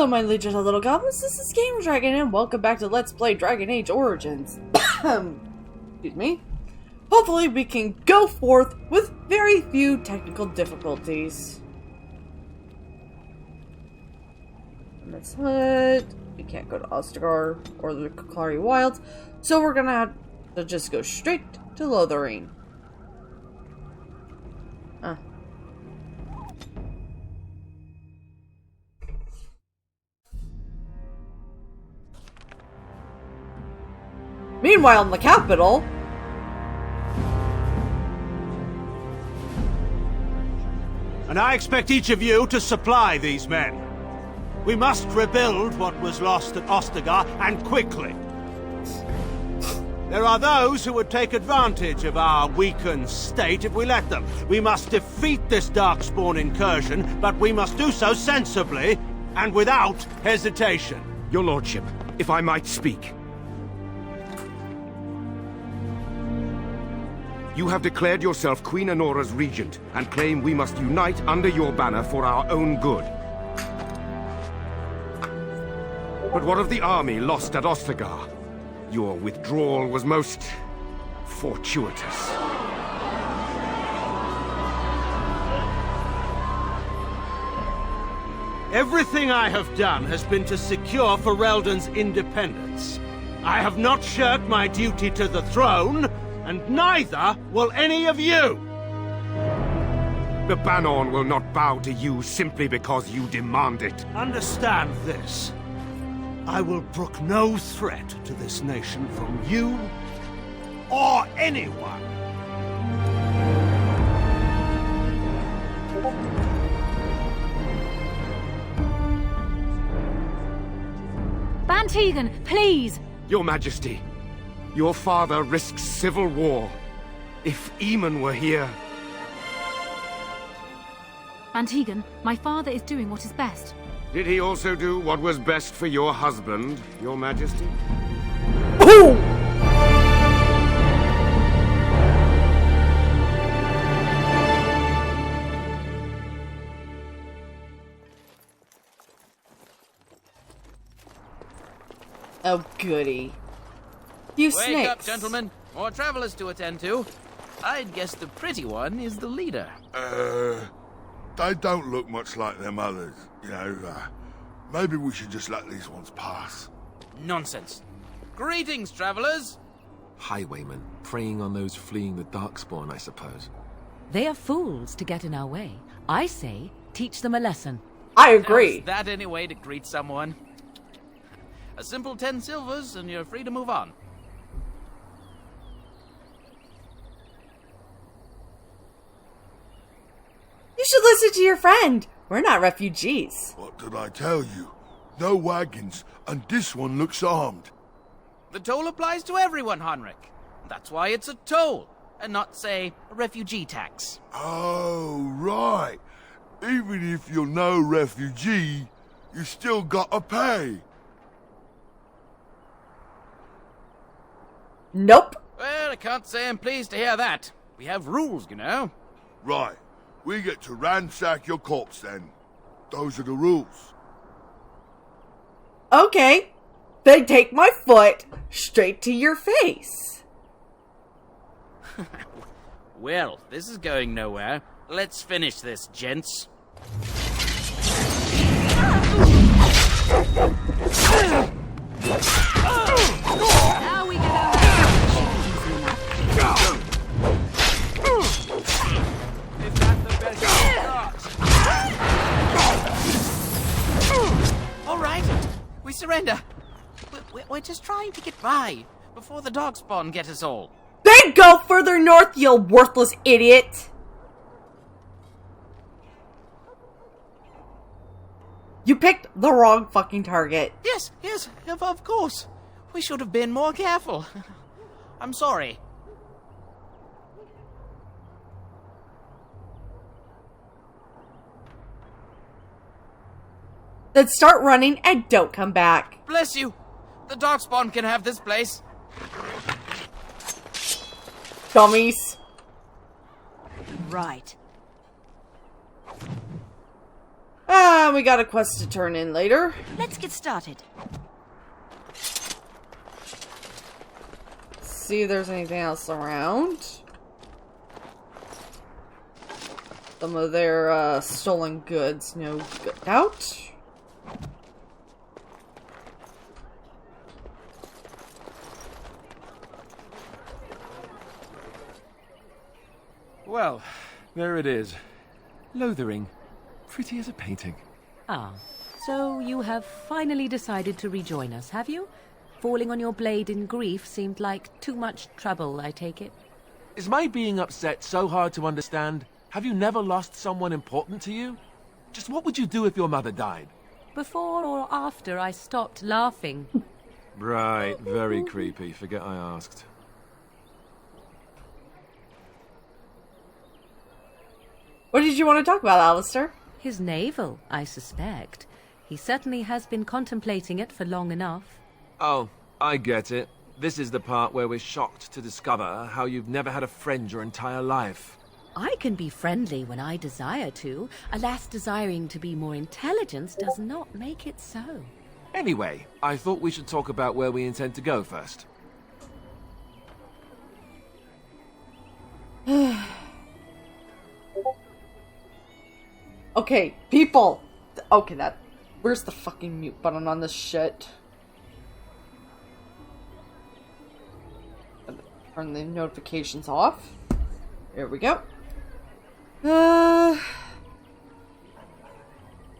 Hello, my legions of little goblins. This is Gamer Dragon, and welcome back to Let's Play Dragon Age Origins. Excuse me. Hopefully, we can go forth with very few technical difficulties. Let's hut. We can't go to Ostagar or the Kakari Wilds, so we're gonna have to just go straight to Lothlorien. Meanwhile, in the capital... And I expect each of you to supply these men. We must rebuild what was lost at Ostagar, and quickly. There are those who would take advantage of our weakened state if we let them. We must defeat this Darkspawn incursion, but we must do so sensibly and without hesitation. Your Lordship, if I might speak. You have declared yourself Queen Anora's regent, and claim we must unite under your banner for our own good. But what of the army lost at Ostagar? Your withdrawal was most... fortuitous. Everything I have done has been to secure Ferelden's independence. I have not shirked my duty to the throne, and neither will any of you! The Bannorn will not bow to you simply because you demand it. Understand this. I will brook no threat to this nation from you or anyone. Bann Teagan, please! Your Majesty, your father risks civil war. If Eamon were here... Bann Teagan, my father is doing what is best. Did he also do what was best for your husband, Your Majesty? Ooh! Oh, goody. You snakes. Wake up, gentlemen. More travelers to attend to. I'd guess the pretty one is the leader. They don't look much like them others, you know. Maybe we should just let these ones pass. Nonsense. Greetings, travelers. Highwaymen, preying on those fleeing the Darkspawn, I suppose. They are fools to get in our way. I say, teach them a lesson. I agree. Is that any way to greet someone? A simple 10 silvers and you're free to move on. You should listen to your friend. We're not refugees. What did I tell you? No wagons, and this one looks armed. The toll applies to everyone, Henrik. That's why it's a toll, and not, say, a refugee tax. Oh, right. Even if you're no refugee, you still gotta pay. Nope. Well, I can't say I'm pleased to hear that. We have rules, you know. Right. We get to ransack your corpse then. Those are the rules. Okay. Then take my foot straight to your face. Well, this is going nowhere. Let's finish this, gents. Now we get over. Is that the best shot? All right, we surrender. We're just trying to get by before the Darkspawn get us all. Then go further north, you worthless idiot. You picked the wrong fucking target. Yes, of course. We should have been more careful. I'm sorry. Then start running and don't come back. Bless you. The Darkspawn can have this place. Dummies. Right. Ah, We got a quest to turn in later. Let's get started. See if there's anything else around. Some of their stolen goods, no doubt. Well, there it is. Lothering. Pretty as a painting. Ah, so you have finally decided to rejoin us, have you? Falling on your blade in grief seemed like too much trouble, I take it. Is my being upset so hard to understand? Have you never lost someone important to you? Just what would you do if your mother died? Before or after I stopped laughing? Right, very creepy. Forget I asked. What did you want to talk about, Alistair? His navel, I suspect. He certainly has been contemplating it for long enough. Oh, I get it. This is the part where we're shocked to discover how you've never had a friend your entire life. I can be friendly when I desire to. Alas, desiring to be more intelligent does not make it so. Anyway, I thought we should talk about where we intend to go first. Okay, people! Okay, where's the fucking mute button on this shit? Turn the notifications off. There we go.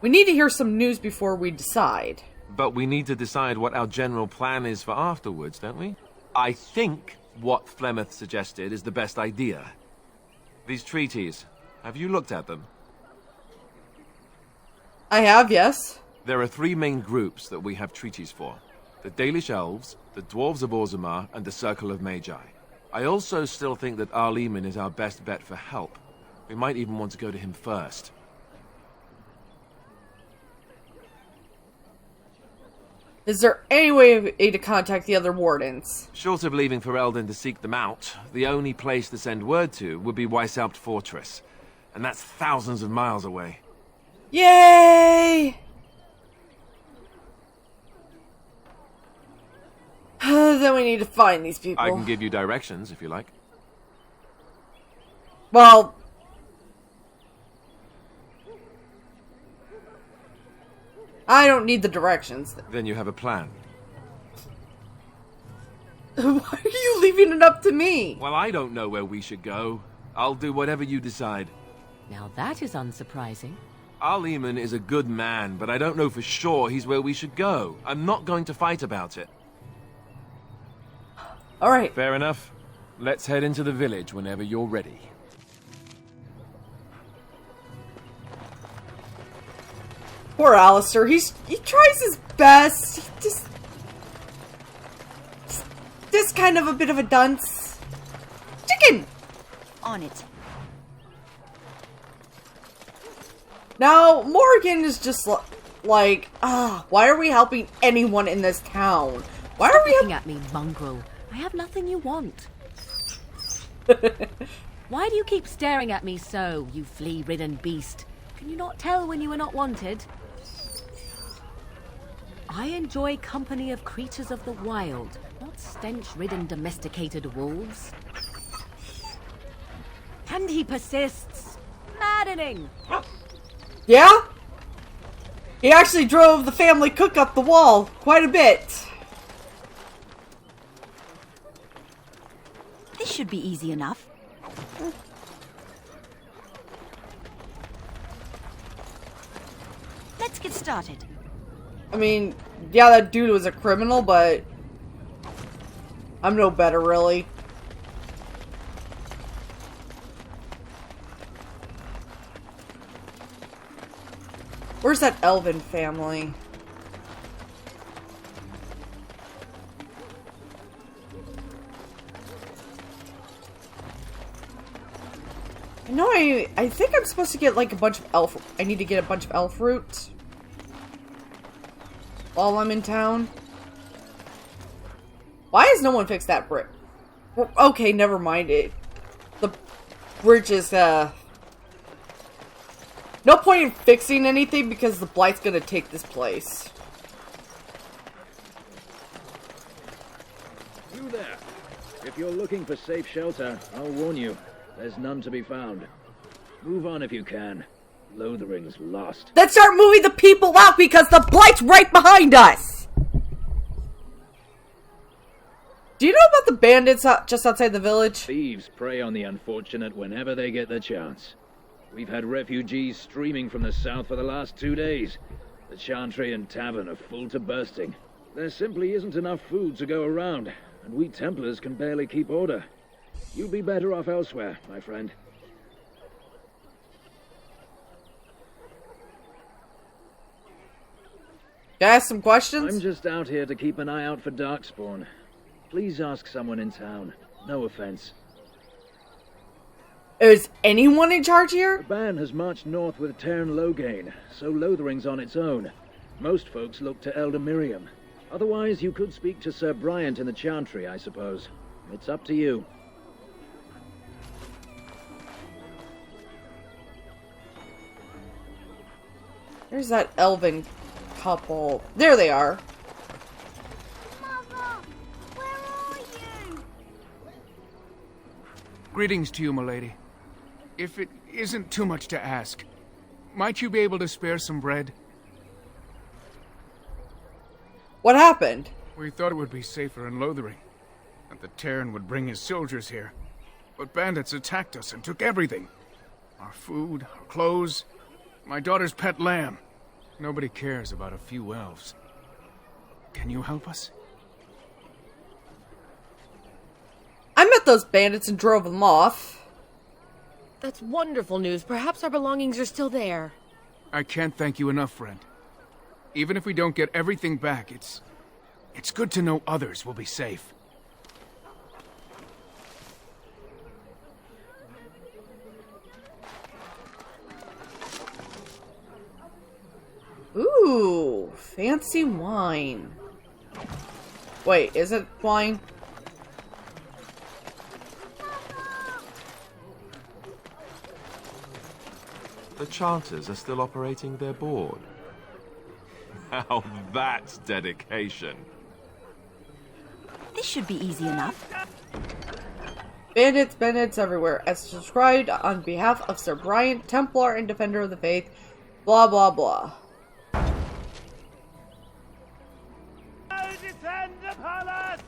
We need to hear some news before we decide. But we need to decide what our general plan is for afterwards, don't we? I think what Flemeth suggested is the best idea. These treaties, have you looked at them? I have, yes. There are three main groups that we have treaties for. The Dalish Elves, the Dwarves of Orzammar, and the Circle of Magi. I also still think that Arl Eamon is our best bet for help. We might even want to go to him first. Is there any way to contact the other wardens? Short of leaving Ferelden to seek them out, the only place to send word to would be Weishaupt Fortress. And that's thousands of miles away. Yay! Then we need to find these people. I can give you directions, if you like. Well... I don't need the directions. Then you have a plan. Why are you leaving it up to me? Well, I don't know where we should go. I'll do whatever you decide. Now that is unsurprising. Arl Eamon is a good man, but I don't know for sure he's where we should go. I'm not going to fight about it. Alright. Fair enough. Let's head into the village whenever you're ready. Poor Alistair. He tries his best. He just kind of a bit of a dunce. Chicken! On it. Now, Morgan is just like, why are we helping anyone in this town? Why are we looking at me, mongrel? I have nothing you want. Why do you keep staring at me so, you flea-ridden beast? Can you not tell when you are not wanted? I enjoy company of creatures of the wild, not stench-ridden domesticated wolves. And he persists. Maddening! Yeah? He actually drove the family cook up the wall quite a bit. This should be easy enough. Let's get started. I mean, yeah, that dude was a criminal, but I'm no better, really. Where's that elven family? No, I think I'm supposed to get like a bunch of elf. I need to get a bunch of elf root while I'm in town. Why has no one fixed that bridge? Okay, never mind it. The bridge is No point in fixing anything because the Blight's gonna take this place. You there. If you're looking for safe shelter, I'll warn you. There's none to be found. Move on if you can. Lothering's lost. Let's start moving the people out because the Blight's right behind us! Do you know about the bandits just outside the village? Thieves prey on the unfortunate whenever they get the chance. We've had refugees streaming from the south for the last 2 days. The Chantry and Tavern are full to bursting. There simply isn't enough food to go around, and we Templars can barely keep order. You'd be better off elsewhere, my friend. Can I ask some questions? I'm just out here to keep an eye out for Darkspawn. Please ask someone in town. No offense. Is anyone in charge here? The band has marched north with Tairn Loghain, so Lothering's on its own. Most folks look to Elder Miriam. Otherwise, you could speak to Sir Bryant in the Chantry, I suppose. It's up to you. There's that elven couple. There they are. Mother, where are you? Greetings to you, milady. If it isn't too much to ask, might you be able to spare some bread? What happened? We thought it would be safer in Lothering, that the Tairn would bring his soldiers here. But bandits attacked us and took everything. Our food, our clothes, my daughter's pet lamb. Nobody cares about a few elves. Can you help us? I met those bandits and drove them off. That's wonderful news. Perhaps our belongings are still there. I can't thank you enough, friend. Even if we don't get everything back, it's good to know others will be safe. Ooh, fancy wine. Wait, is it wine? The Chanters are still operating their board. Now that's dedication. This should be easy enough. Bandits everywhere. As subscribed on behalf of Sir Bryant, Templar and Defender of the Faith. Blah, blah, blah. Descend upon us!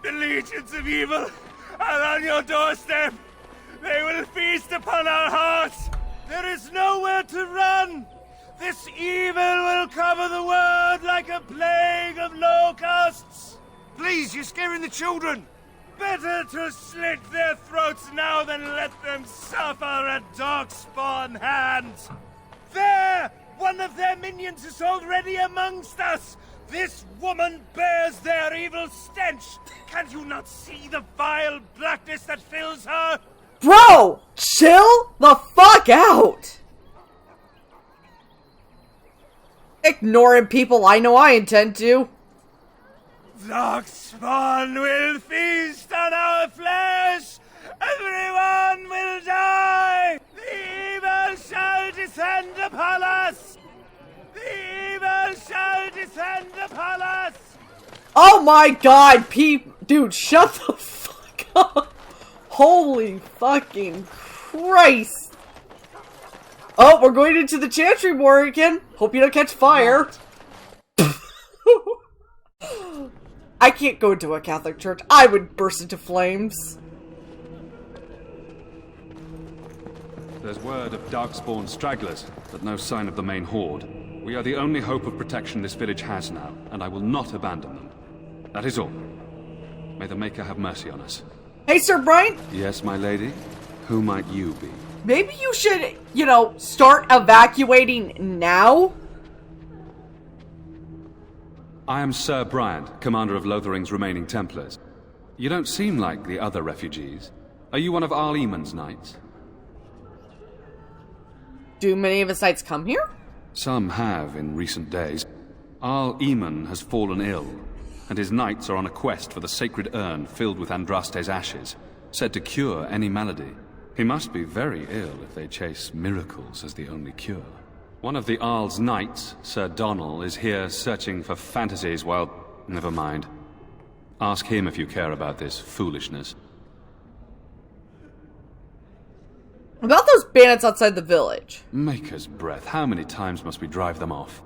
The legions of evil are on your doorstep. They will feast upon our hearts. There is nowhere to run. This evil will cover the world like a plague of locusts. Please, you're scaring the children. Better to slit their throats now than let them suffer at Darkspawn hands. There! One of their minions is already amongst us. This woman bears their evil stench. Can't you not see the vile blackness that fills her? Bro! Chill the fuck out! Ignoring people I know I intend to. Darkspawn will feast on our flesh! Everyone will die! The evil shall descend upon us! The evil shall descend upon us! Oh my god, dude, shut the fuck up! Holy fucking Christ! Oh, we're going into the Chantry War again. Hope you don't catch fire. I can't go into a Catholic church. I would burst into flames. There's word of Darkspawn stragglers, but no sign of the main horde. We are the only hope of protection this village has now, and I will not abandon them. That is all. May the Maker have mercy on us. Hey, Sir Bryant? Yes, my lady? Who might you be? Maybe you should, start evacuating now? I am Sir Bryant, commander of Lothering's remaining Templars. You don't seem like the other refugees. Are you one of Arl Eamon's knights? Do many of his knights come here? Some have in recent days. Arl Eamon has fallen ill, and his knights are on a quest for the sacred urn filled with Andraste's ashes, said to cure any malady. He must be very ill if they chase miracles as the only cure. One of the Arl's knights, Sir Donnell, is here searching for fantasies. Well, never mind. Ask him if you care about this foolishness. About those bandits outside the village. Maker's breath. How many times must we drive them off?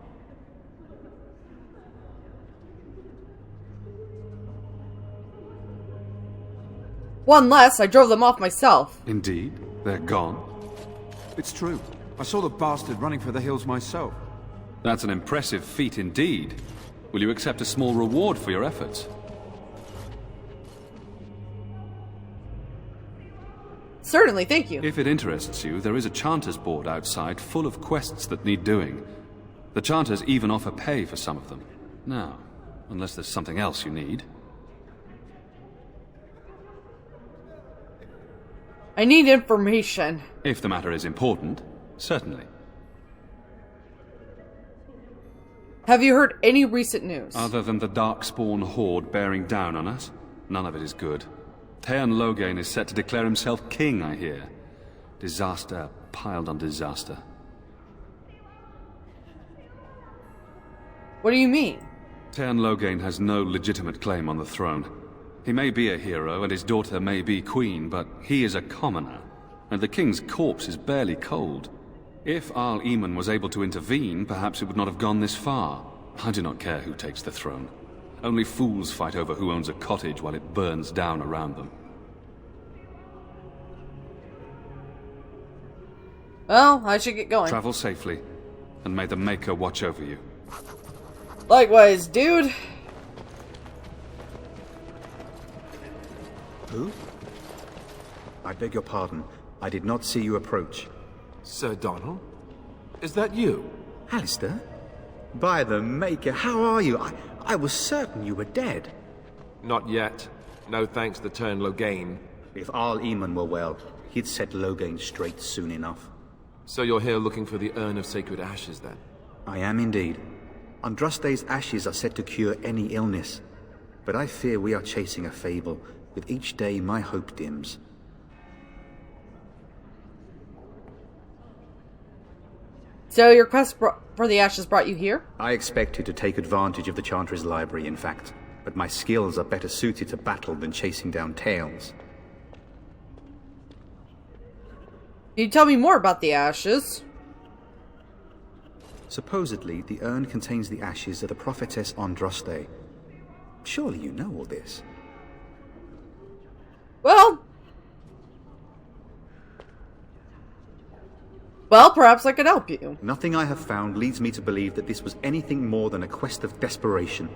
One less, I drove them off myself. Indeed? They're gone? It's true. I saw the bastard running for the hills myself. That's an impressive feat indeed. Will you accept a small reward for your efforts? Certainly, thank you. If it interests you, there is a Chanter's board outside full of quests that need doing. The Chanters even offer pay for some of them. Now, unless there's something else you need. I need information. If the matter is important, certainly. Have you heard any recent news? Other than the Darkspawn horde bearing down on us, none of it is good. Teyrn Loghain is set to declare himself king, I hear. Disaster piled on disaster. What do you mean? Teyrn Loghain has no legitimate claim on the throne. He may be a hero, and his daughter may be queen, but he is a commoner, and the king's corpse is barely cold. If Arl Eamon was able to intervene, perhaps it would not have gone this far. I do not care who takes the throne. Only fools fight over who owns a cottage while it burns down around them. Well, I should get going. Travel safely, and may the Maker watch over you. Likewise, dude. Who? I beg your pardon. I did not see you approach. Sir Donnell? Is that you? Alistair? By the Maker, how are you? I was certain you were dead. Not yet. No thanks to Teyrn Loghain. If Arl Eamon were well, he'd set Loghain straight soon enough. So you're here looking for the Urn of Sacred Ashes, then? I am indeed. Andraste's ashes are said to cure any illness. But I fear we are chasing a fable. With each day, my hope dims. So your quest for the ashes brought you here? I expected to take advantage of the Chantry's library, in fact. But my skills are better suited to battle than chasing down tales. Can you tell me more about the ashes? Supposedly, the urn contains the ashes of the prophetess Andraste. Surely you know all this. Well, perhaps I could help you. Nothing I have found leads me to believe that this was anything more than a quest of desperation.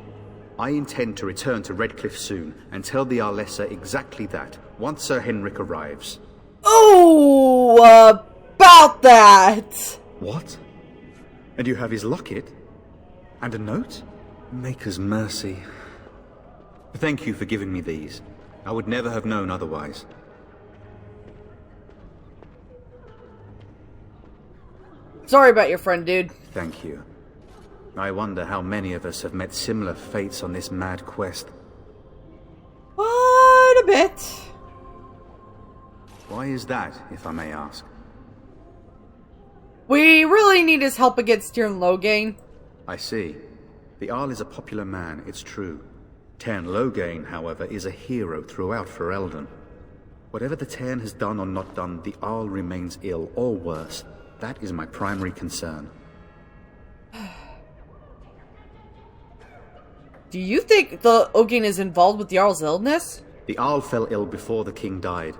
I intend to return to Redcliffe soon, and tell the Arlessa exactly that, once Sir Henrik arrives. Oh, about that! What? And you have his locket? And a note? Maker's mercy. Thank you for giving me these. I would never have known otherwise. Sorry about your friend, dude. Thank you. I wonder how many of us have met similar fates on this mad quest. Quite a bit. Why is that, if I may ask? We really need his help against Teyrn Loghain. I see. The Arl is a popular man, it's true. Teyrn Loghain, however, is a hero throughout Ferelden. Whatever the Teyrn has done or not done, the Arl remains ill, or worse. That is my primary concern. Do you think the Loghain is involved with the Arl's illness? The Arl fell ill before the king died.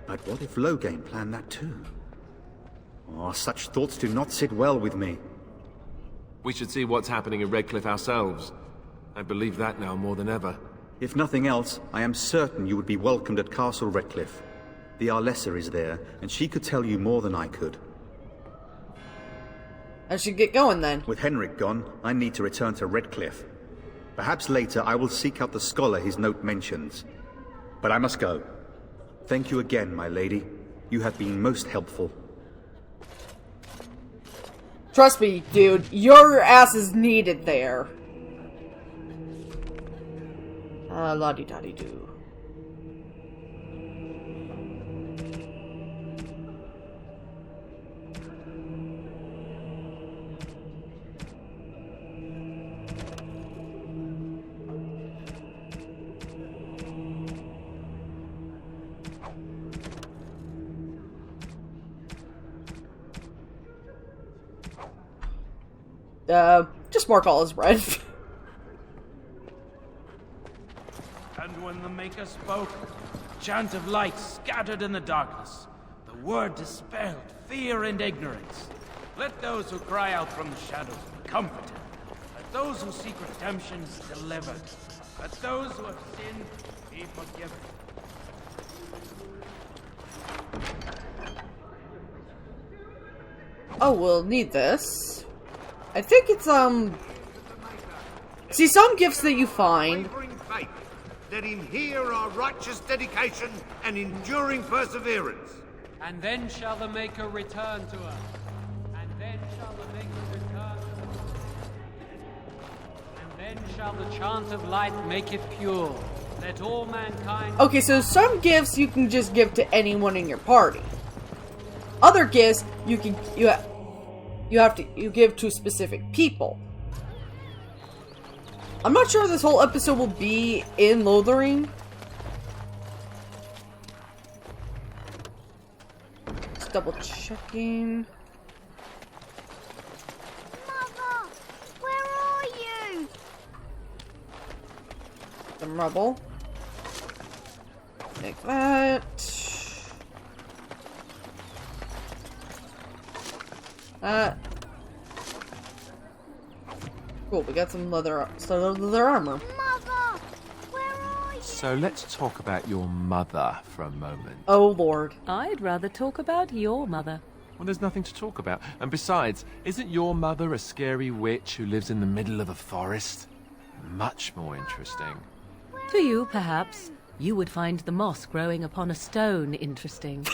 But what if Loghain planned that too? Oh, such thoughts do not sit well with me. We should see what's happening in Redcliffe ourselves. I believe that now more than ever. If nothing else, I am certain you would be welcomed at Castle Redcliffe. The Arlessa is there, and she could tell you more than I could. I should get going then. With Henrik gone, I need to return to Redcliffe. Perhaps later I will seek out the scholar his note mentions. But I must go. Thank you again, my lady. You have been most helpful. Trust me, dude. Your ass is needed there. La-di-da-di-do. Just mark all as red. And when the Maker spoke, a chant of light scattered in the darkness. The word dispelled fear and ignorance. Let those who cry out from the shadows be comforted. Let those who seek redemption be delivered. Let those who have sinned be forgiven. Oh, we'll need this. I think it's, see, some gifts that you find. Let him hear our righteous dedication and enduring perseverance. And then shall the Maker return to us. And then shall the Maker return to us. And then shall the chant of light make it pure. Let all mankind... Okay, so some gifts you can just give to anyone in your party. Other gifts you give to specific people. I'm not sure this whole episode will be in Lothering. Just double checking. Mother, where are you? Some rubble. Like that. Cool, we got some leather armor. Mother, where are you? So let's talk about your mother for a moment. Oh, Lord. I'd rather talk about your mother. Well, there's nothing to talk about. And besides, isn't your mother a scary witch who lives in the middle of a forest? Much more interesting. To you, perhaps. You would find the moss growing upon a stone interesting.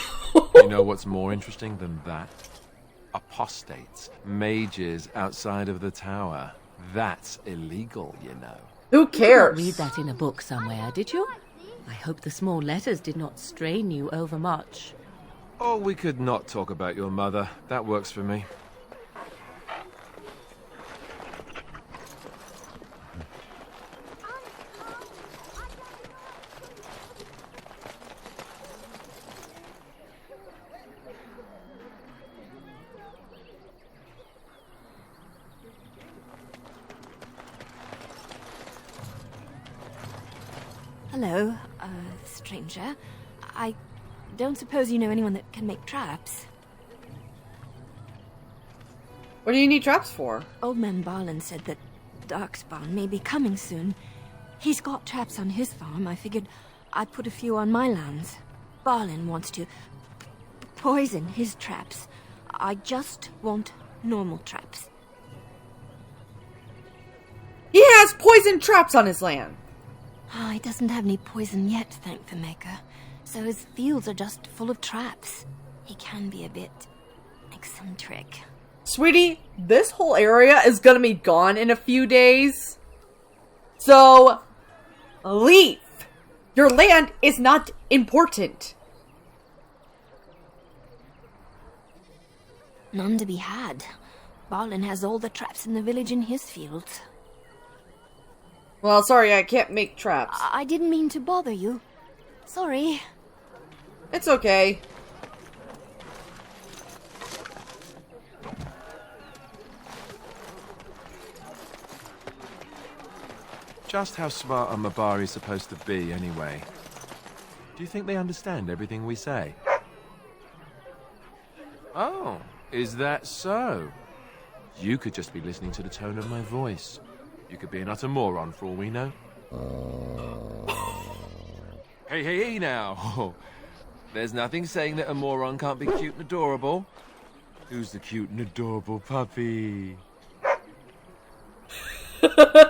You know what's more interesting than that? Apostates, mages outside of the tower. That's illegal, you know. Who cares? You did not read that in a book somewhere, did you? I hope the small letters did not strain you overmuch. Oh, we could not talk about your mother. That works for me. Hello, stranger. I don't suppose you know anyone that can make traps? What do you need traps for? Old man Barlin said that Darkspawn may be coming soon. He's got traps on his farm. I figured I'd put a few on my lands. Barlin wants to poison his traps. I just want normal traps. He has poison traps on his land. Oh, he doesn't have any poison yet, thank the Maker. So his fields are just full of traps. He can be a bit eccentric. Sweetie, this whole area is gonna be gone in a few days. So, leave. Your land is not important. None to be had. Barlin has all the traps in the village in his fields. Well, sorry, I can't make traps. I didn't mean to bother you. Sorry. It's okay. Just how smart are Mabari supposed to be, anyway? Do you think they understand everything we say? Oh, is that so? You could just be listening to the tone of my voice. You could be an utter moron for all we know. Hey now. There's nothing saying that a moron can't be cute and adorable. Who's the cute and adorable puppy?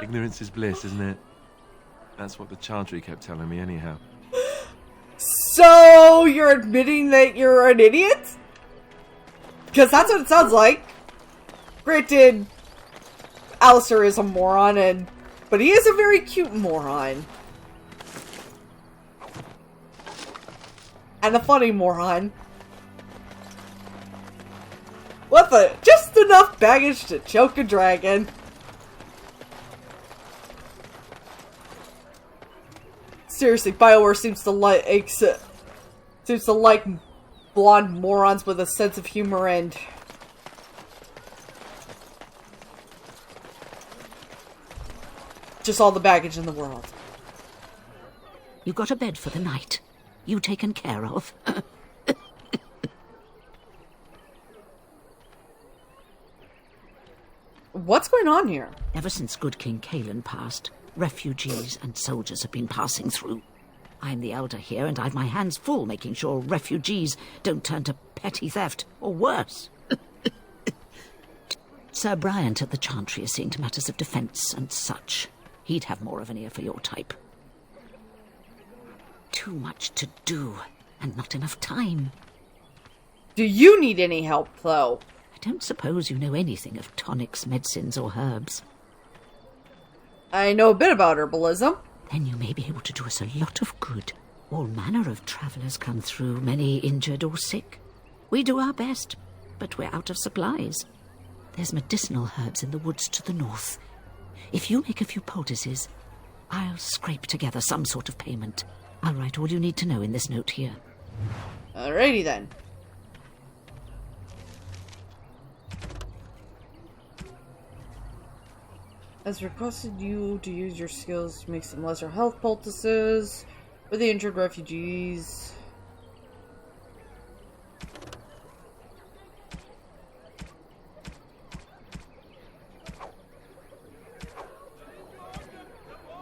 Ignorance is bliss, isn't it? That's what the Chantry kept telling me anyhow. So, you're admitting that you're an idiot? Because that's what it sounds like. Granted, Alistair is a moron, but he is a very cute moron. And a funny moron. Just enough baggage to choke a dragon. Seriously, BioWare seems to like blonde morons with a sense of humor and just all the baggage in the world. You got a bed for the night. You taken care of. What's going on here? Ever since good King Cailan passed, refugees and soldiers have been passing through. I'm the elder here, and I've my hands full making sure refugees don't turn to petty theft, or worse. Sir Bryant at the Chantry is seeing to matters of defence and such. He'd have more of an ear for your type. Too much to do, and not enough time. Do you need any help, though? I don't suppose you know anything of tonics, medicines, or herbs. I know a bit about herbalism. Then you may be able to do us a lot of good. All manner of travellers come through, many injured or sick. We do our best, but we're out of supplies. There's medicinal herbs in the woods to the north. If you make a few poultices, I'll scrape together some sort of payment. I'll write all you need to know in this note here. Alrighty then. As requested you to use your skills to make some lesser health poultices for the injured refugees.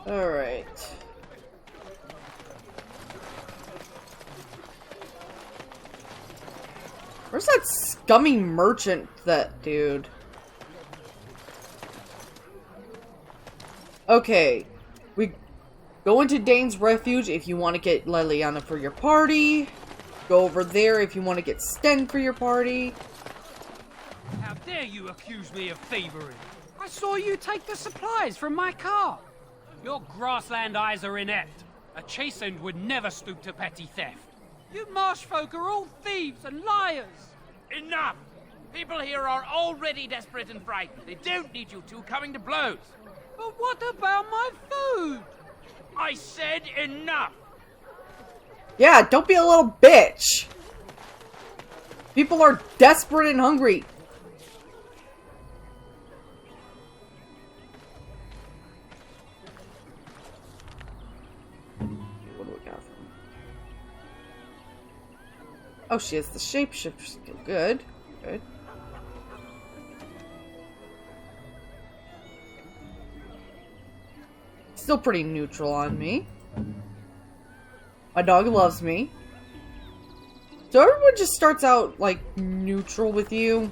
Alright. Where's that scummy merchant, that dude? Okay, we go into Dane's Refuge if you want to get Leliana for your party. Go over there if you want to get Sten for your party. How dare you accuse me of thievery? I saw you take the supplies from my car. Your grassland eyes are inept. A chastened would never stoop to petty theft. You marsh folk are all thieves and liars. Enough! People here are already desperate and frightened. They don't need you two coming to blows. But what about my food? I said enough! Yeah, don't be a little bitch! People are desperate and hungry. What do we got from? Oh, she has the shapeshifter skill. Good. Good. Still pretty neutral on me. My dog loves me. So everyone just starts out, like, neutral with you.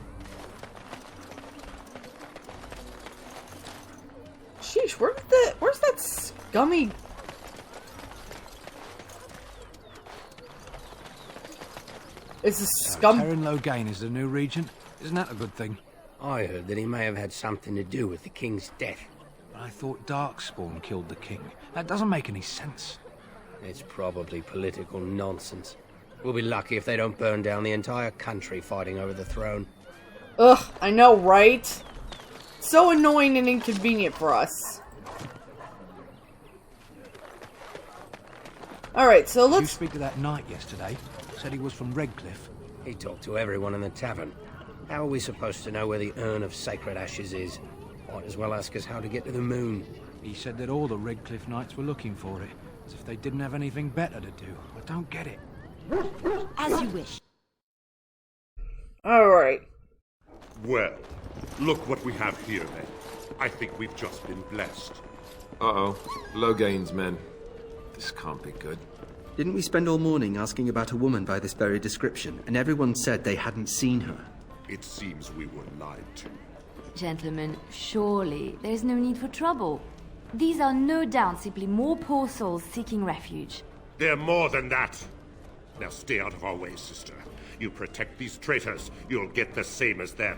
Sheesh, where's that scummy... It's a scum... Terran Logain is the new regent. Isn't that a good thing? I heard that he may have had something to do with the king's death. I thought Darkspawn killed the king. That doesn't make any sense. It's probably political nonsense. We'll be lucky if they don't burn down the entire country fighting over the throne. Ugh, I know, right? So annoying and inconvenient for us. Alright, so let's... You speak to that knight yesterday. Said he was from Redcliffe. He talked to everyone in the tavern. How are we supposed to know where the urn of sacred ashes is? Might as well ask us how to get to the moon. He said that all the Redcliffe knights were looking for it, as if they didn't have anything better to do. I don't get it. As you wish. Alright. Well, look what we have here, then. I think we've just been blessed. Uh-oh. Logain's men. This can't be good. Didn't we spend all morning asking about a woman by this very description, and everyone said they hadn't seen her? It seems we were lied to. Gentlemen, surely there's no need for trouble. These are no doubt simply more poor souls seeking refuge. They're more than that. Now stay out of our way, sister. You protect these traitors, you'll get the same as them.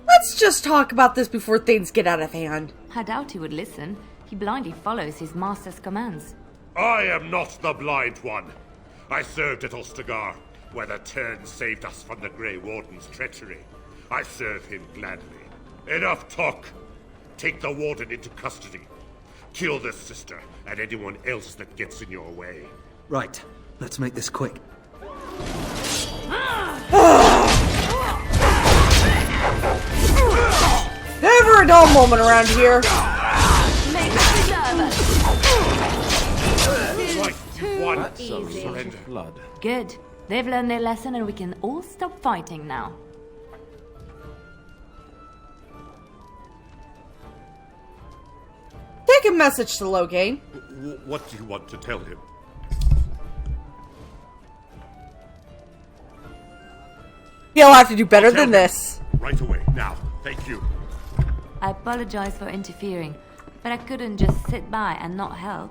Let's just talk about this before things get out of hand. I doubt he would listen. He blindly follows his master's commands. I am not the blind one. I served at Ostagar, where the Tern saved us from the Grey Warden's treachery. I serve him gladly. Enough talk! Take the Warden into custody. Kill this sister and anyone else that gets in your way. Right. Let's make this quick. dull moment around here. Make us nervous. One Easy. Blood. Good. They've learned their lesson and we can all stop fighting now. Take a message to Loghain. What do you want to tell him? He'll have to do better than this. Right away, now. Thank you. I apologize for interfering, but I couldn't just sit by and not help.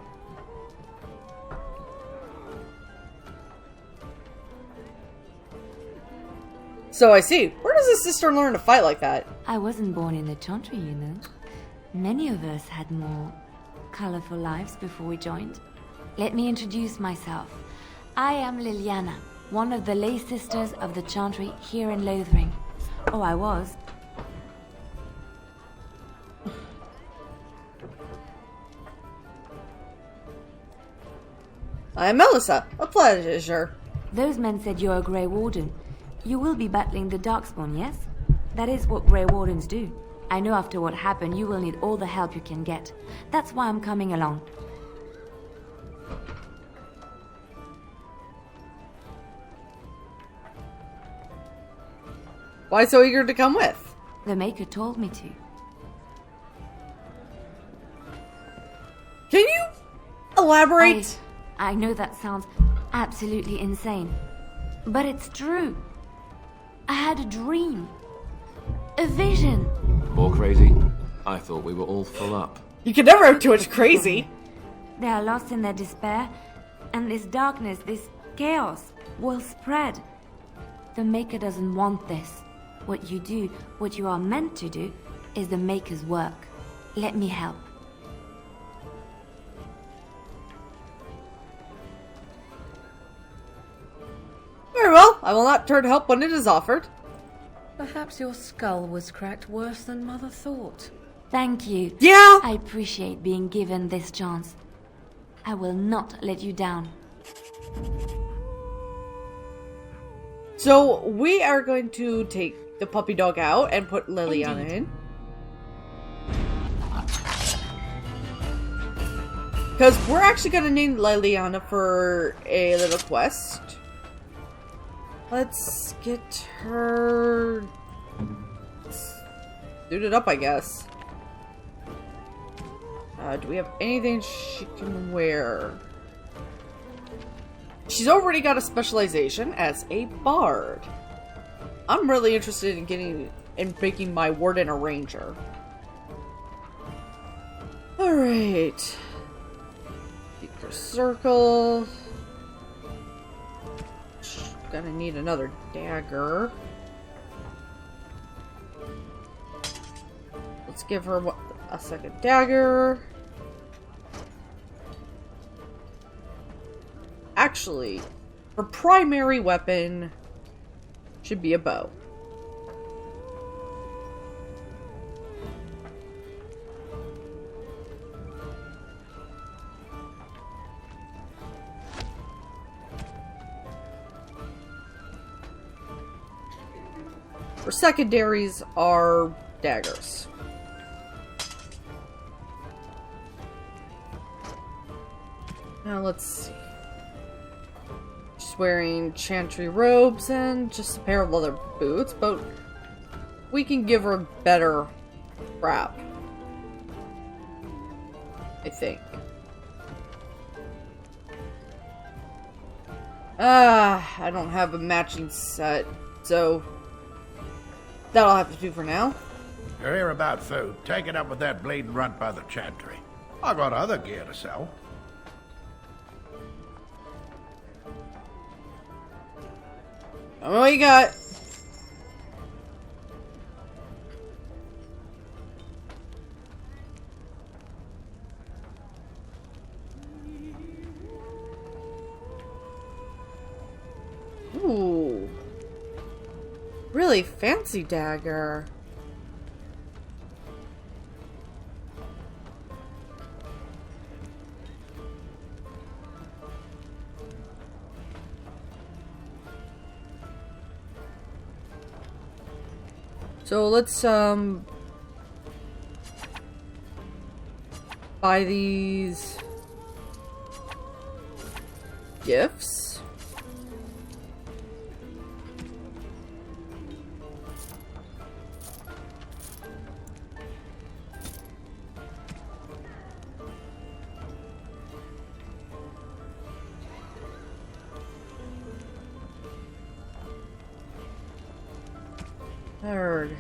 So I see. Where does his sister learn to fight like that? I wasn't born in the Chantry, you know. Many of us had more colorful lives before we joined. Let me introduce myself. I am Liliana, one of the lay sisters of the Chantry here in Lothering. Oh, I was. I am Melissa. A pleasure. Those men said you're a Grey Warden. You will be battling the Darkspawn, yes? That is what Grey Wardens do. I know after what happened, you will need all the help you can get. That's why I'm coming along. Why so eager to come with? The Maker told me to. Can you elaborate? I know that sounds absolutely insane, but it's true. I had a dream. A vision. More crazy? I thought we were all full up. You can never have too much crazy. They are lost in their despair, and this darkness, this chaos, will spread. The Maker doesn't want this. What you do, what you are meant to do, is the Maker's work. Let me help. Very well. I will not turn to help when it is offered. Perhaps your skull was cracked worse than Mother thought. Thank you. Yeah. I appreciate being given this chance. I will not let you down. So we are going to take the puppy dog out and put Liliana in. Because we're actually going to name Liliana for a little quest. Let's get her suited up, I guess. Do we have anything she can wear? She's already got a specialization as a bard. I'm really interested in making my warden a ranger. Alright. Deeper circle. Gonna need another dagger. Let's give her a second dagger. Actually, her primary weapon should be a bow. Her secondaries are daggers. Now let's see. She's wearing chantry robes and just a pair of leather boots, but we can give her a better wrap, I think. I don't have a matching set, so that'll have to do for now. You're here about food. Take it up with that bleeding runt by the chantry. I got other gear to sell. What you got? Ooh. Really fancy dagger. So let's buy these gifts. Third.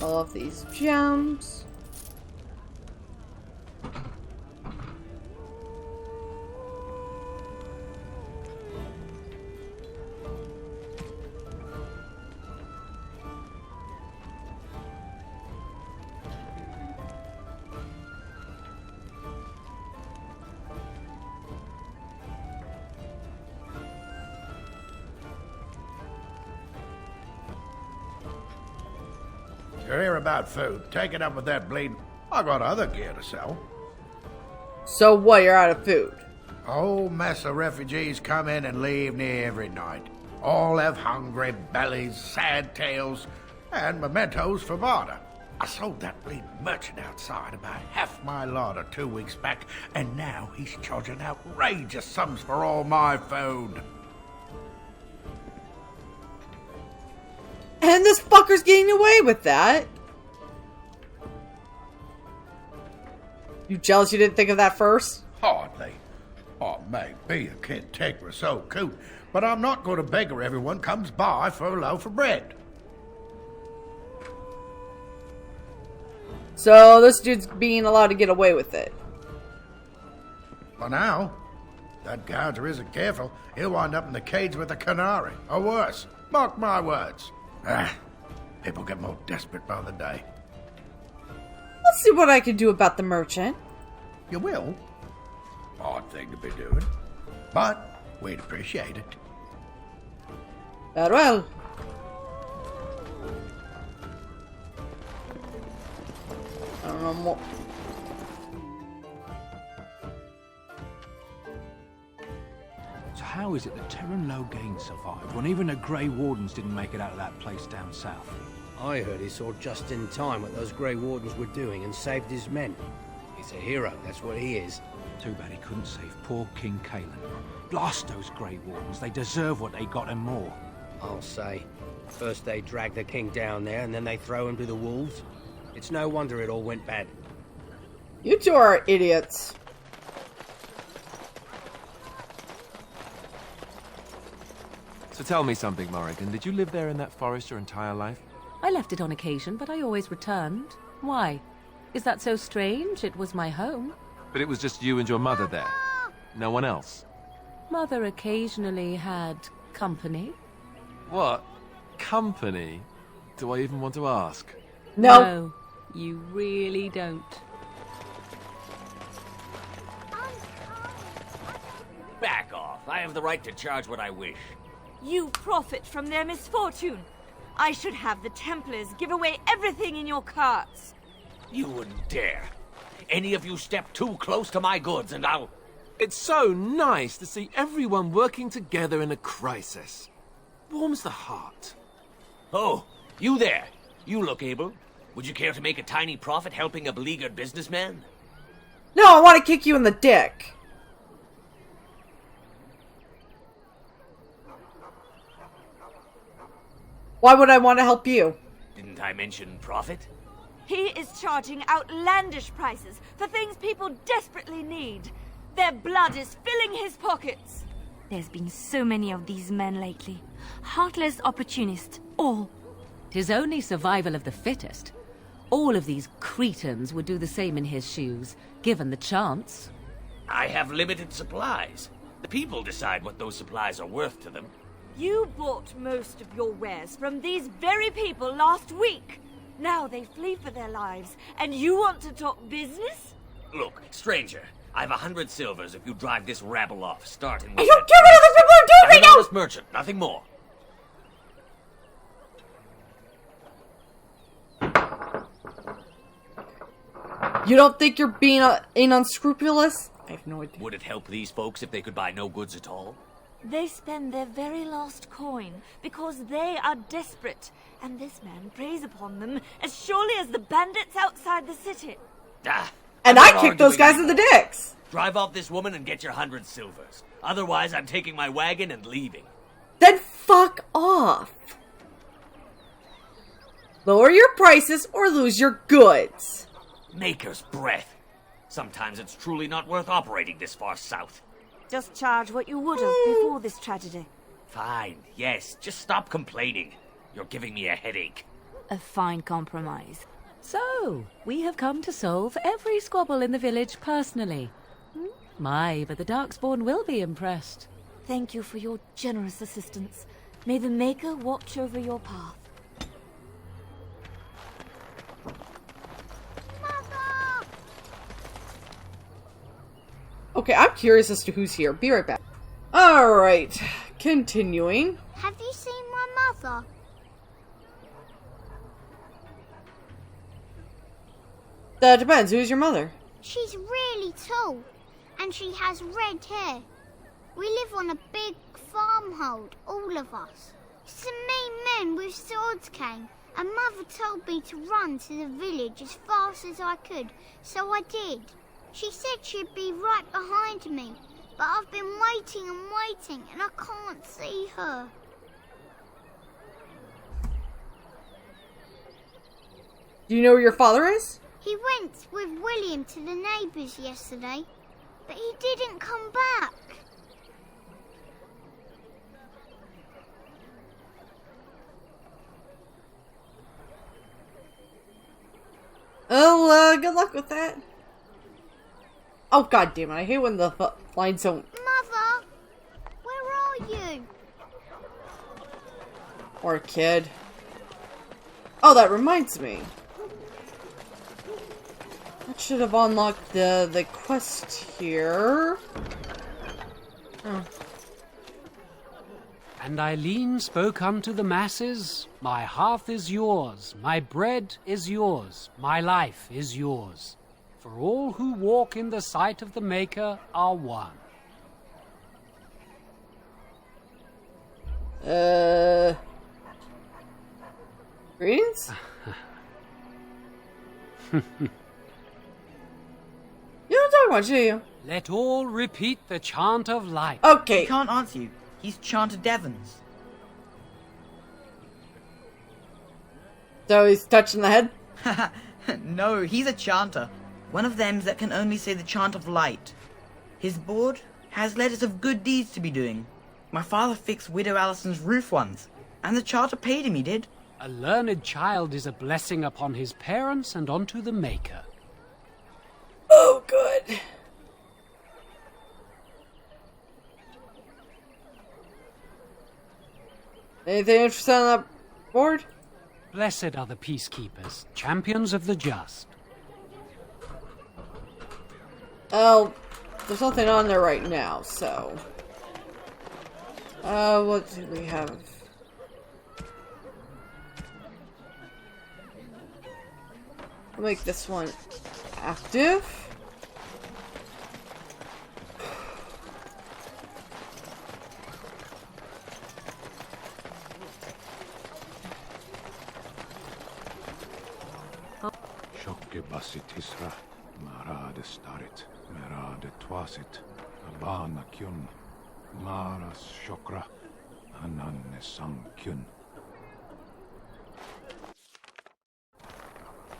All of these gems. You hear about food? Take it up with that bleeding. I got other gear to sell. So what? You're out of food. A whole mess of refugees come in and leave near every night. All have hungry bellies, sad tales, and mementos for barter. I sold that bleeding merchant outside about half my larder 2 weeks back, and now he's charging outrageous sums for all my food. And this fucker's getting away with that. You jealous you didn't think of that first? Hardly. I may be a cantankerous old coot, but I'm not going to beggar everyone comes by for a loaf of bread. So this dude's being allowed to get away with it. For now, that gouger isn't careful, he'll wind up in the cage with a canary, or worse. Mark my words. People get more desperate by the day. Let's see what I can do about the merchant. You will? Odd thing to be doing. But we'd appreciate it. Very well. I don't know more. So how is it that Terran Loghain survived when even the Grey Wardens didn't make it out of that place down south? I heard he saw just in time what those Grey Wardens were doing and saved his men. He's a hero, that's what he is. Too bad he couldn't save poor King Cailan. Blast those Grey Wardens, they deserve what they got and more. I'll say. First they drag the king down there and then they throw him to the wolves. It's no wonder it all went bad. You two are idiots. So tell me something, Morrigan. Did you live there in that forest your entire life? I left it on occasion, but I always returned. Why? Is that so strange? It was my home. But it was just you and your mother there. No one else. Mother occasionally had company. What? Company? Do I even want to ask? No, you really don't. Back off. I have the right to charge what I wish. You profit from their misfortune. I should have the Templars give away everything in your carts. You wouldn't dare. Any of you step too close to my goods and I'll... It's so nice to see everyone working together in a crisis. Warms the heart. Oh, you there. You look able. Would you care to make a tiny profit helping a beleaguered businessman? No, I want to kick you in the dick. Why would I want to help you? Didn't I mention profit? He is charging outlandish prices for things people desperately need. Their blood is filling his pockets. There's been so many of these men lately. Heartless opportunists, all. 'Tis only survival of the fittest. All of these cretins would do the same in his shoes, given the chance. I have limited supplies. The people decide what those supplies are worth to them. You bought most of your wares from these very people last week. Now they flee for their lives, and you want to talk business? Look, stranger, I have 100 silvers if you drive this rabble off, starting with... I don't care what other people are doing right now! An honest merchant, nothing more. You don't think you're being unscrupulous? I have no idea. Would it help these folks if they could buy no goods at all? They spend their very last coin because they are desperate, and this man preys upon them as surely as the bandits outside the city. And I kicked those guys in the dicks! Drive off this woman and get your 100 silvers. Otherwise, I'm taking my wagon and leaving. Then fuck off! Lower your prices or lose your goods. Maker's breath. Sometimes it's truly not worth operating this far south. Just charge what you would have before this tragedy. Fine, yes, just stop complaining. You're giving me a headache. A fine compromise. So, we have come to solve every squabble in the village personally. My, but the Darkspawn will be impressed. Thank you for your generous assistance. May the Maker watch over your path. Okay, I'm curious as to who's here. Be right back. Alright, continuing. Have you seen my mother? That depends. Who's your mother? She's really tall, and she has red hair. We live on a big farmhold, all of us. Some mean men with swords came, and Mother told me to run to the village as fast as I could, so I did. She said she'd be right behind me, but I've been waiting and waiting, and I can't see her. Do you know where your father is? He went with William to the neighbours yesterday, but he didn't come back. Oh, good luck with that. Oh, god damn it. I hate when the lines don't... Mother, where are you? Or kid. Oh, that reminds me. That should have unlocked the quest here. Oh. And Eileen spoke unto the masses, my hearth is yours, my bread is yours, my life is yours. For all who walk in the sight of the Maker are one. Greetings? You don't talk much, do you? Let all repeat the chant of light. Okay. He can't answer you. He's Chanter Devons. So he's touching the head? No, he's a chanter. One of them that can only say the chant of light. His board has letters of good deeds to be doing. My father fixed Widow Allison's roof once, and the charter paid him, he did. A learned child is a blessing upon his parents and onto the Maker. Oh, good. Anything interesting on that board? Blessed are the peacekeepers, champions of the just. Oh, there's nothing on there right now, so... what do we have? I'll make this one active. Basitisra, Marade Starit, Merade Twasit, Abana Kyun, Maras Shokra, Ananne Sankyun.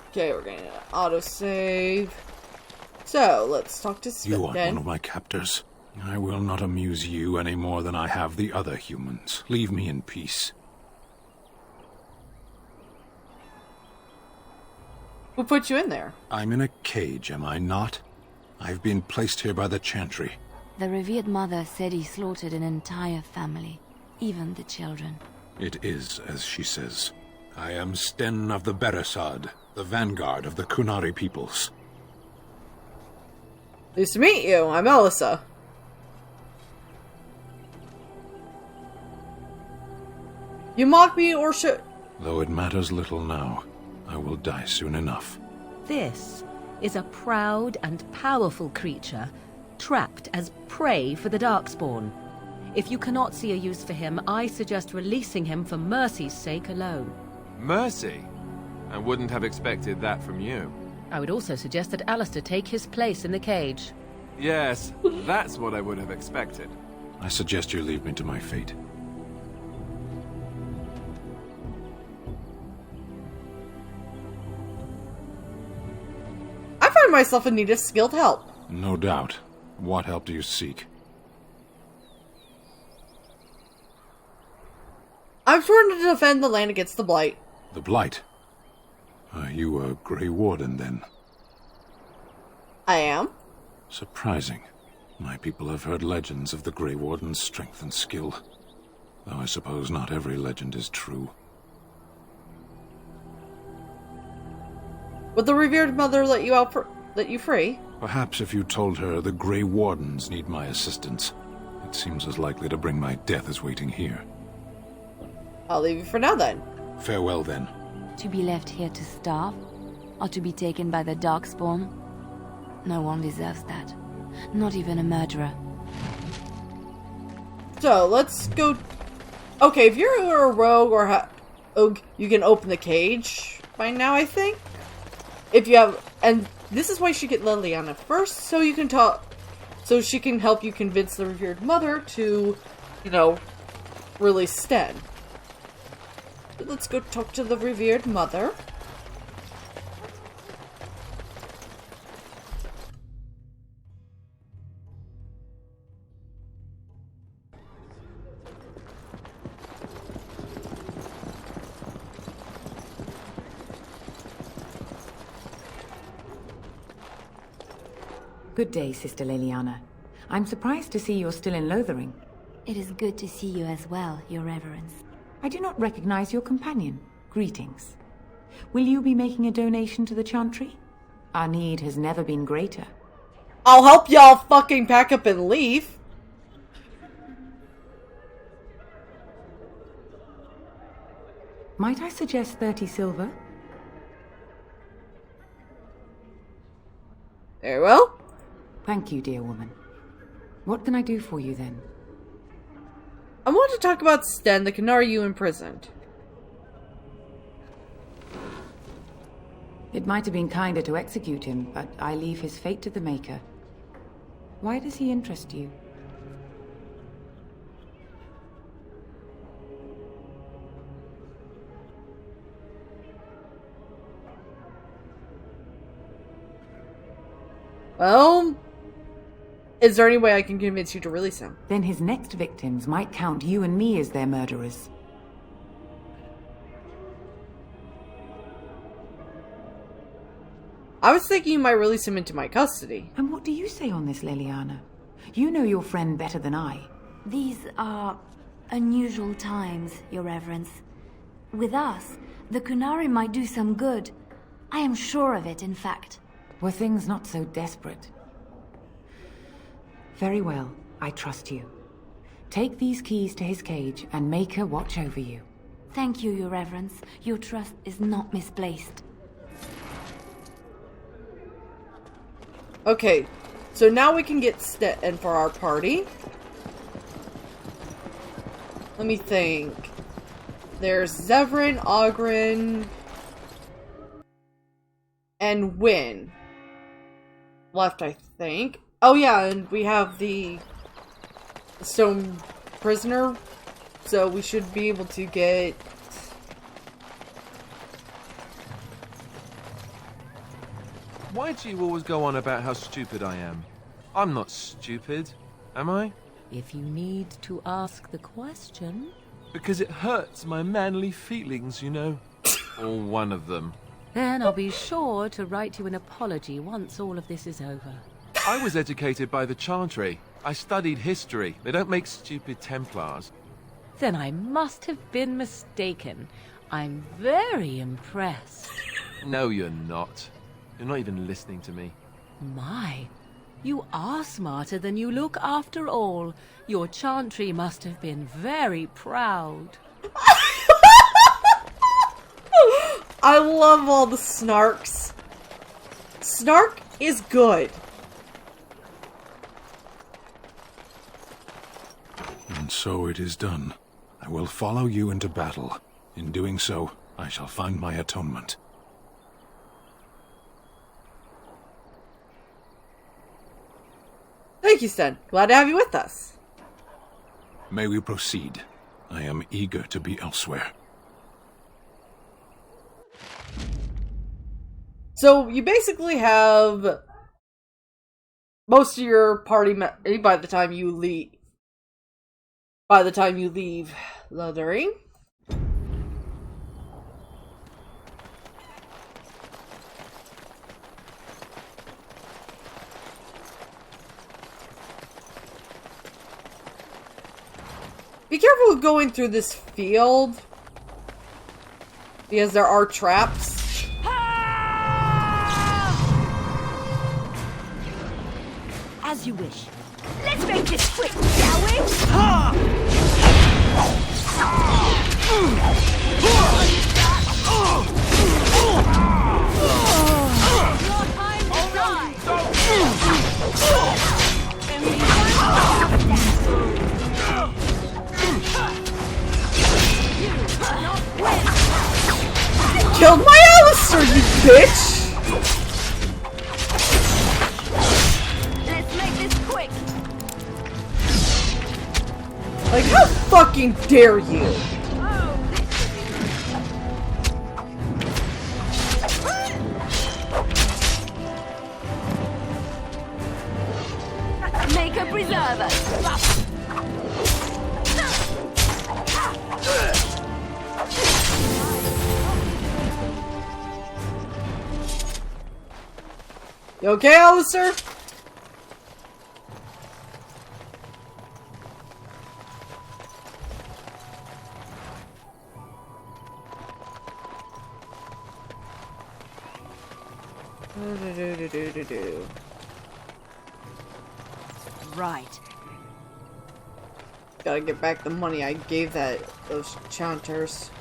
Okay, we're gonna autosave. So, let's talk to Smith You are then. one of my captors. I will not amuse you any more than I have the other humans. Leave me in peace. Who put you in there? I'm in a cage, am I not? I've been placed here by the Chantry. The revered mother said he slaughtered an entire family, even the children. It is as she says. I am Sten of the Beresad, the vanguard of the Kunari peoples. Nice to meet you. I'm Elissa. You mock me or should... Though it matters little now, I will die soon enough. This is a proud and powerful creature trapped as prey for the Darkspawn. If you cannot see a use for him, I suggest releasing him for mercy's sake alone. Mercy? I wouldn't have expected that from you. I would also suggest that Alistair take his place in the cage. Yes, that's what I would have expected. I suggest you leave me to my fate. I find myself in need of skilled help. No doubt. What help do you seek? I'm sworn to defend the land against the Blight. The Blight? Are you a Grey Warden, then? I am. Surprising. My people have heard legends of the Grey Warden's strength and skill. Though I suppose not every legend is true. Would the revered mother let you free? Perhaps if you told her the Grey Wardens need my assistance. It seems as likely to bring my death as waiting here. I'll leave you for now, then. Farewell, then. To be left here to starve? Or to be taken by the Darkspawn? No one deserves that. Not even a murderer. So, let's go... Okay, if you're a rogue or you can open the cage by now, I think. If you have... And this is why you should get Leliana first, so you can talk... So she can help you convince the revered mother to, you know, release Sten. Let's go talk to the revered mother. Good day, Sister Leliana. I'm surprised to see you're still in Lothering. It is good to see you as well, Your Reverence. I do not recognize your companion. Greetings. Will you be making a donation to the Chantry? Our need has never been greater. I'll help y'all fucking pack up and leave. Might I suggest 30 silver? Very well. Thank you, dear woman. What can I do for you, then? I want to talk about Sten, the Qunari you imprisoned. It might have been kinder to execute him, but I leave his fate to the Maker. Why does he interest you? Well, is there any way I can convince you to release him? Then his next victims might count you and me as their murderers. I was thinking you might release him into my custody. And what do you say on this, Leliana? You know your friend better than I. These are unusual times, Your Reverence. With us, the Qunari might do some good. I am sure of it, in fact. Were things not so desperate? Very well, I trust you. Take these keys to his cage and make her watch over you. Thank you, Your Reverence. Your trust is not misplaced. Okay, so now we can get Sten for our party. Let me think. There's Zevran, Oghren, and Wynn left, I think. Oh yeah, and we have the stone prisoner, so we should be able to get... Why do you always go on about how stupid I am? I'm not stupid, am I? If you need to ask the question... Because it hurts my manly feelings, you know. Or one of them. Then I'll be sure to write you an apology once all of this is over. I was educated by the Chantry. I studied history. They don't make stupid Templars. Then I must have been mistaken. I'm very impressed. No, you're not. You're not even listening to me. My, you are smarter than you look after all. Your Chantry must have been very proud. I love all the snarks. Snark is good. And so it is done. I will follow you into battle. In doing so, I shall find my atonement. Thank you, Sten. Glad to have you with us. May we proceed? I am eager to be elsewhere. So you basically have most of your party by the time you leave. By the time you leave Lottery. Be careful with going through this field, because there are traps. As you wish. Let's make this quick, shall we? Killed my Alistair, you bitch! Let's make this quick. Like, how fucking dare you? Make a preserver. You okay, Alistair? Right. Gotta get back the money I gave those chanters.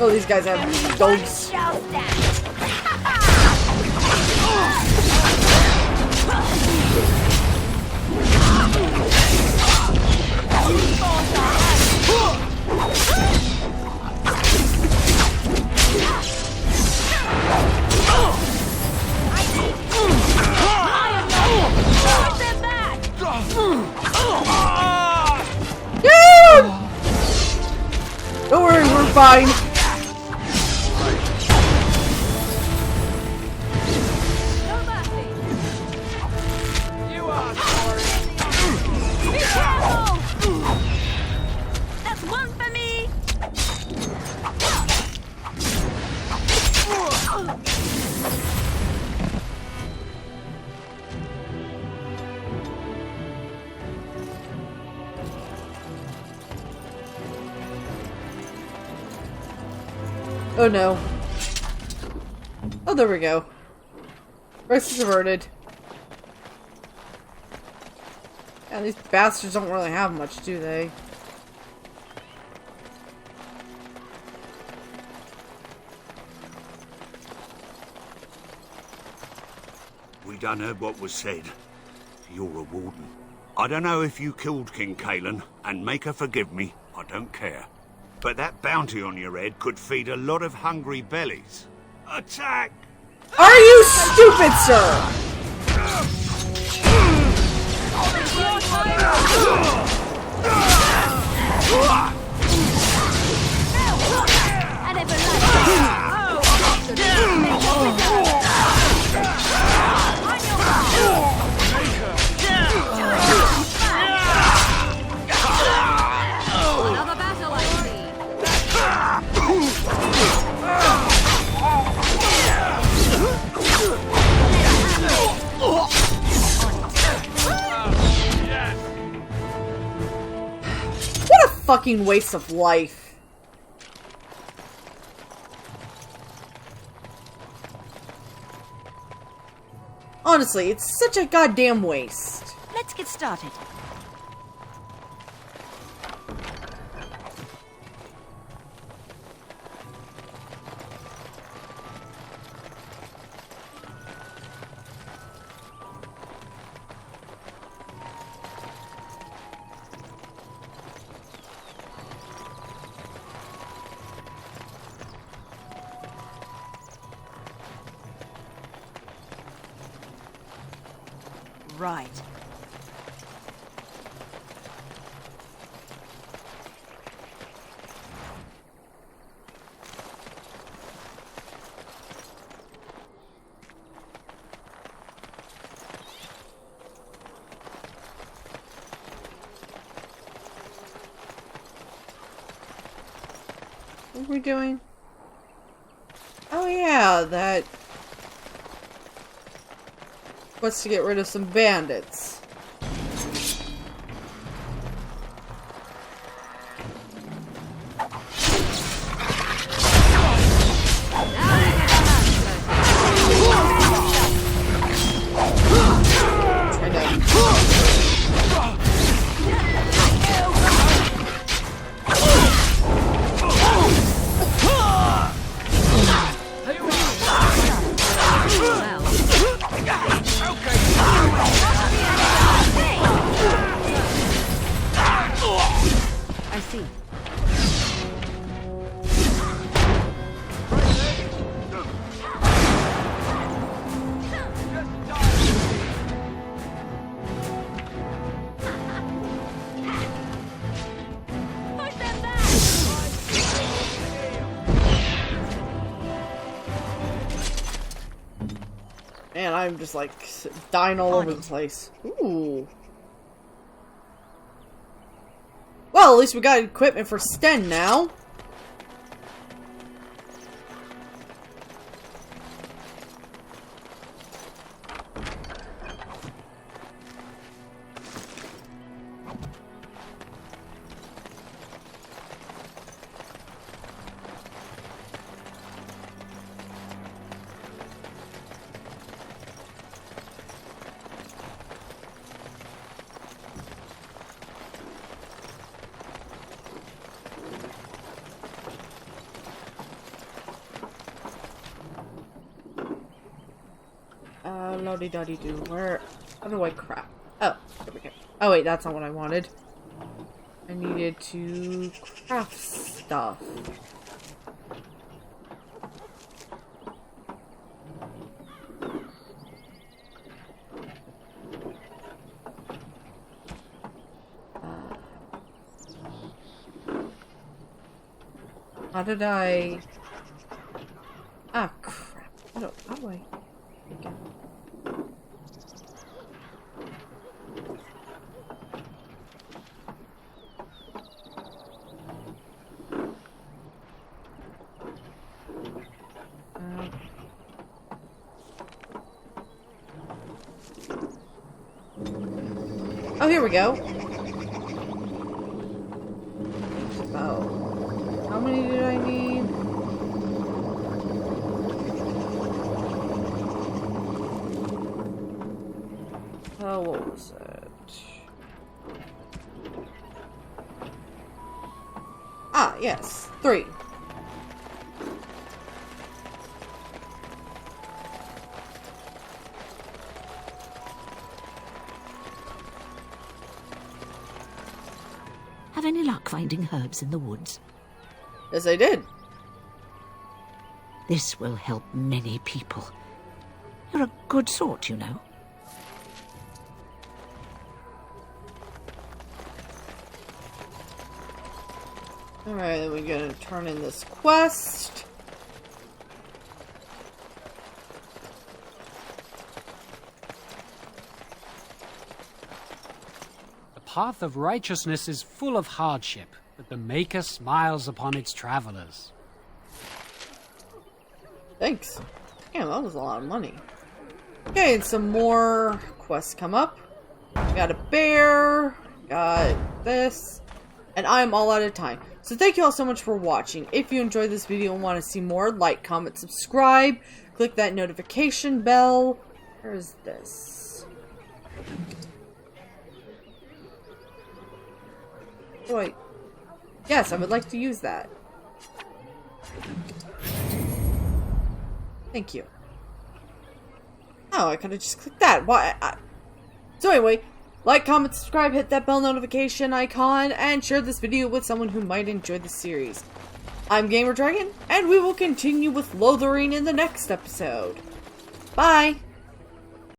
Oh, these guys have dogs. Don't worry, we're fine. That's one for me. Oh no. Oh, there we go. Crisis averted. Yeah, these bastards don't really have much, do they? We done heard what was said. You're a warden. I don't know if you killed King Cailan, and make her forgive me, I don't care. But that bounty on your head could feed a lot of hungry bellies. Attack! Are you stupid, sir? Another battle, I see. What a fucking waste of life. Honestly, it's such a goddamn waste. Let's get started. Right. What are we doing? Oh yeah, that was to get rid of some bandits. I see. Man, I'm just like dying all over the place. Ooh. Well, at least we got equipment for Sten now. Lodi-dodi-do. Where? How do I crap? Oh, there we go. Oh wait, that's not what I wanted. I needed to craft stuff. How did I... Ah, crap. How do I... Again. Oh, here we go. Oh. How many did I need? Oh, what was it? Ah, yes. 3. Have any luck finding herbs in the woods? Yes, I did. This will help many people. You're a good sort, you know. Alright, then we're gonna turn in this quest. The path of righteousness is full of hardship, but the Maker smiles upon its travelers. Thanks. Damn, that was a lot of money. Okay, and some more quests come up. Got a bear, got this, and I'm all out of time. So thank you all so much for watching. If you enjoyed this video and want to see more, like, comment, subscribe, click that notification bell. Where is this? Wait. Yes, I would like to use that. Thank you. Oh, I could have just clicked that. Why? So anyway, like, comment, subscribe, hit that bell notification icon, and share this video with someone who might enjoy the series. I'm Gamer Dragon, and we will continue with Lothering in the next episode. Bye!